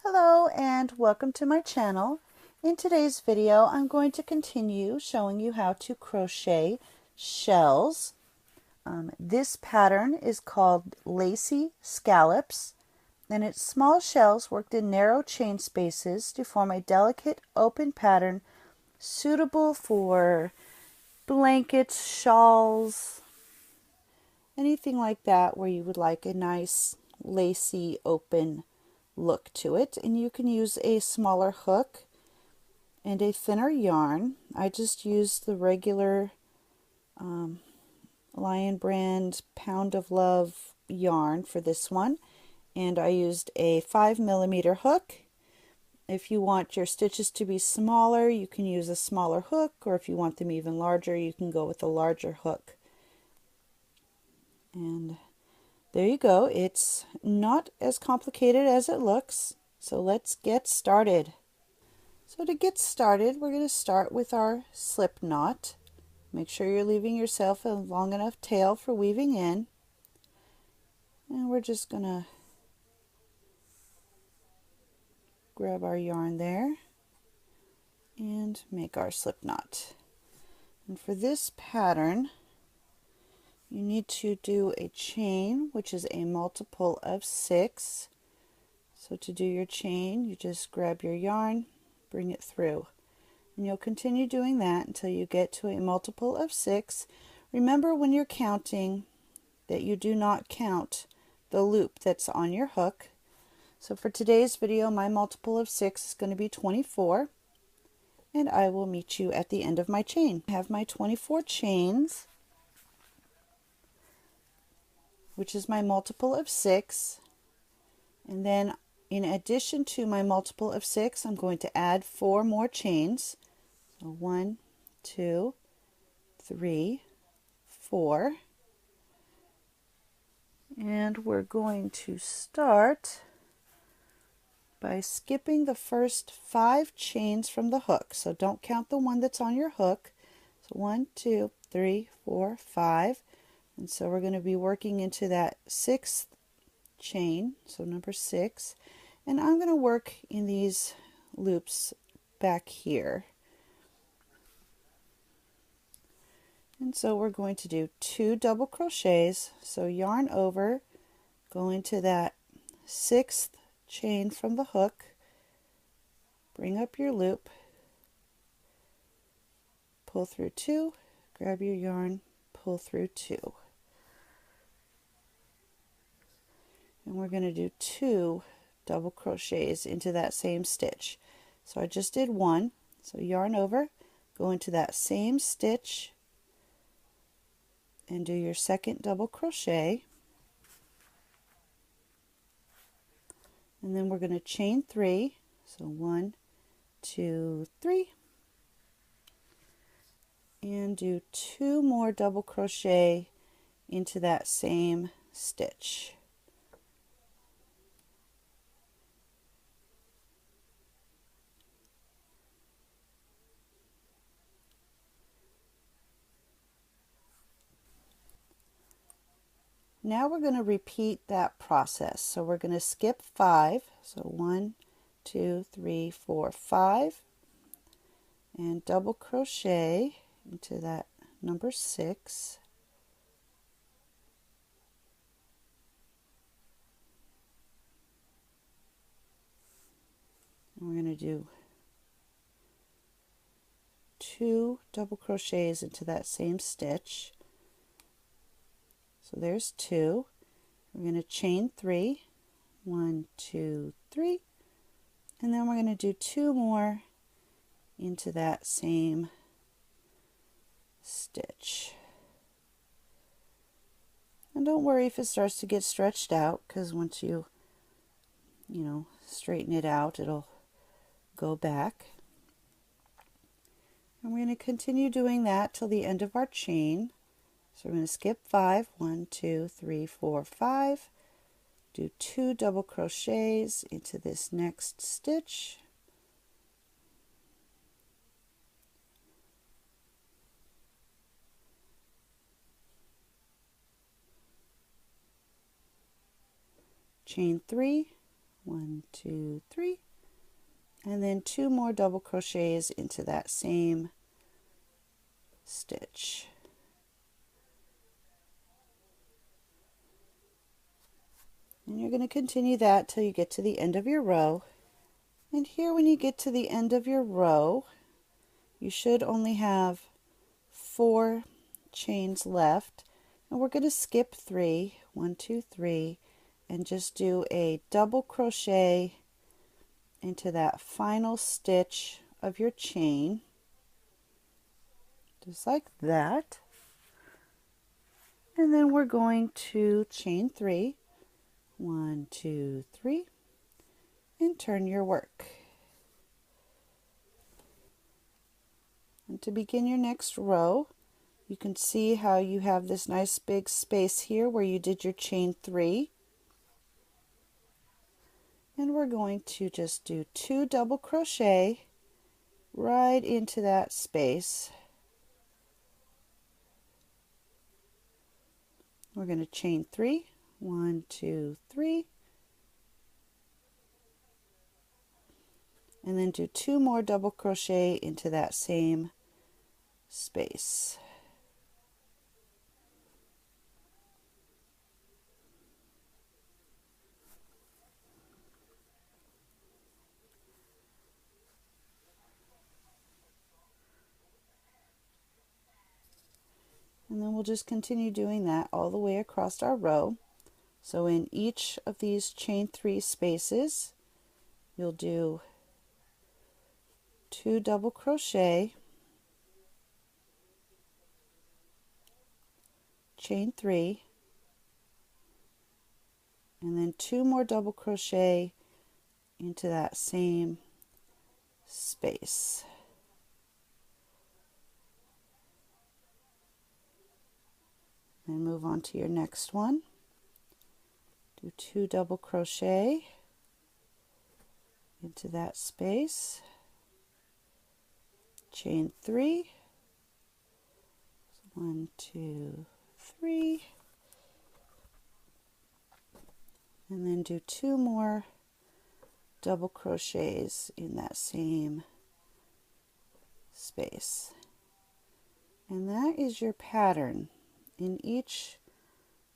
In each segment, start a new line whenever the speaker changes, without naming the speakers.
Hello and welcome to my channel. In today's video I'm going to continue showing you how to crochet shells. This pattern is called Lacy Scallops, and it's small shells worked in narrow chain spaces to form a delicate open pattern suitable for blankets, shawls, anything like that where you would like a nice lacy open look to it. And you can use a smaller hook and a thinner yarn. I just used the regular Lion Brand Pound of Love yarn for this one, and I used a 5mm hook. If you want your stitches to be smaller, you can use a smaller hook, or if you want them even larger, you can go with a larger hook. And there you go. It's not as complicated as it looks, so let's get started. So to get started, we're going to start with our slip knot. Make sure you're leaving yourself a long enough tail for weaving in. And we're just going to grab our yarn there and make our slip knot. And for this pattern, you need to do a chain, which is a multiple of 6. So to do your chain, you just grab your yarn, bring it through. And you'll continue doing that until you get to a multiple of 6. Remember when you're counting that you do not count the loop that's on your hook. So for today's video, my multiple of 6 is going to be 24. And I will meet you at the end of my chain. I have my 24 chains, which is my multiple of 6. And then in addition to my multiple of 6, I'm going to add 4 more chains. So 1, 2, 3, 4. And we're going to start by skipping the first 5 chains from the hook. So don't count the one that's on your hook. So 1, 2, 3, 4, 5. And so we're going to be working into that 6th chain, so number 6. And I'm going to work in these loops back here. And so we're going to do 2 double crochets. So yarn over, go into that 6th chain from the hook, bring up your loop, pull through 2, grab your yarn, pull through 2. And we're going to do 2 double crochets into that same stitch. So I just did 1, so yarn over, go into that same stitch and do your second double crochet, and then we're going to chain 3. So 1, 2, 3, and do 2 more double crochet into that same stitch. Now we're going to repeat that process. So we're going to skip 5. So 1, 2, 3, 4, 5, and double crochet into that number 6. And we're going to do 2 double crochets into that same stitch. So there's 2. We're going to chain 3, 1, 2, 3, and then we're going to do 2 more into that same stitch. And don't worry if it starts to get stretched out, because once you straighten it out, it'll go back. And we're going to continue doing that till the end of our chain. So we're going to skip 5, 1, 2, 3, 4, 5, do 2 double crochets into this next stitch, chain 3, 1, 2, 3, and then 2 more double crochets into that same stitch. And you're going to continue that till you get to the end of your row. And here, when you get to the end of your row, you should only have 4 chains left, and we're going to skip 3, 1, 2, 3, and just do a double crochet into that final stitch of your chain, just like that. And then we're going to chain 3, 1, 2, 3, and turn your work. And to begin your next row, you can see how you have this nice big space here where you did your chain 3. And we're going to just do 2 double crochet right into that space. We're going to chain 3, 1, 2, 3, and then do 2 more double crochet into that same space. And then we'll just continue doing that all the way across our row. So in each of these chain 3 spaces, you'll do 2 double crochet, chain 3, and then 2 more double crochet into that same space. And move on to your next one. Do 2 double crochet into that space, chain 3, 1, 2, 3, and then do 2 more double crochets in that same space. And that is your pattern. In each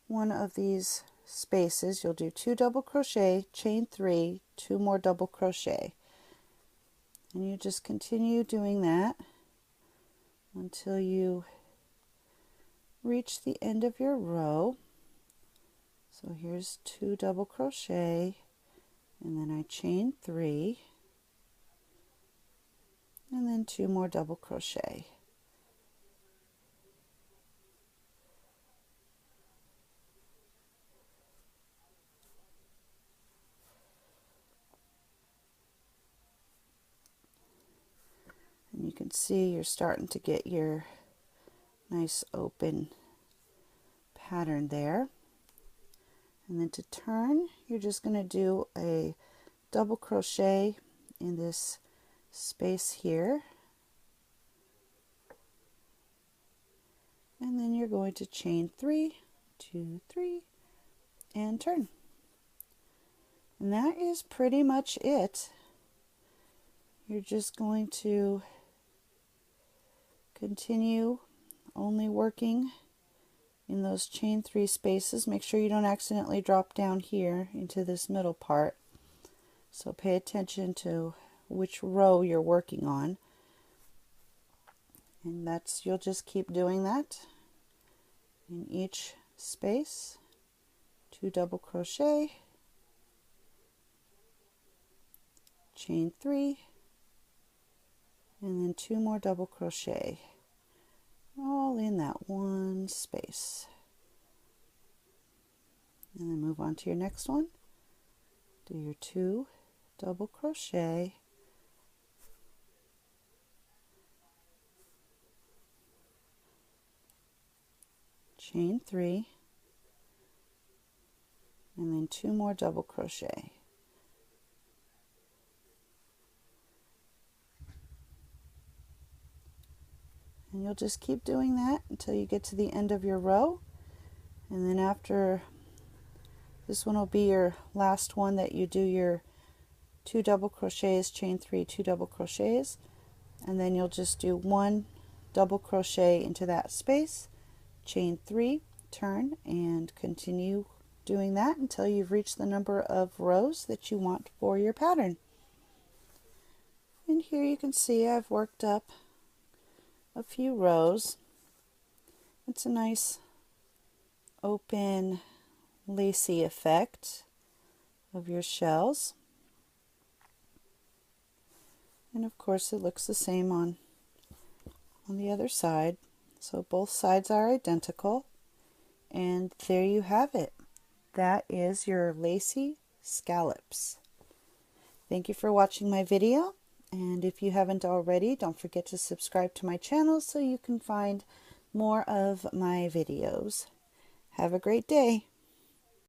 one of these spaces, you'll do 2 double crochet, chain 3, 2 more double crochet, and you just continue doing that until you reach the end of your row. So here's 2 double crochet, and then I chain 3, and then 2 more double crochet. And you can see you're starting to get your nice open pattern there. And then to turn, you're just going to do a double crochet in this space here. And then you're going to chain 3, 2, 3, and turn. And that is pretty much it. You're just going to continue only working in those chain 3 spaces. Make sure you don't accidentally drop down here into this middle part. So pay attention to which row you're working on. And you'll just keep doing that in each space. 2 double crochet, chain 3, and then 2 more double crochet, all in that one space. And then move on to your next one. Do your 2 double crochet, chain 3, and then 2 more double crochet. And you'll just keep doing that until you get to the end of your row. And then after This one will be your last one that you do your 2 double crochets, chain 3, 2 double crochets, and then you'll just do 1 double crochet into that space, chain 3, turn, and continue doing that until you've reached the number of rows that you want for your pattern. And here you can see I've worked up a few rows. It's a nice open lacy effect of your shells. And of course it looks the same on the other side. So both sides are identical. And there you have it. That is your Lacy Scallops. Thank you for watching my video. And if you haven't already, don't forget to subscribe to my channel so you can find more of my videos. Have a great day.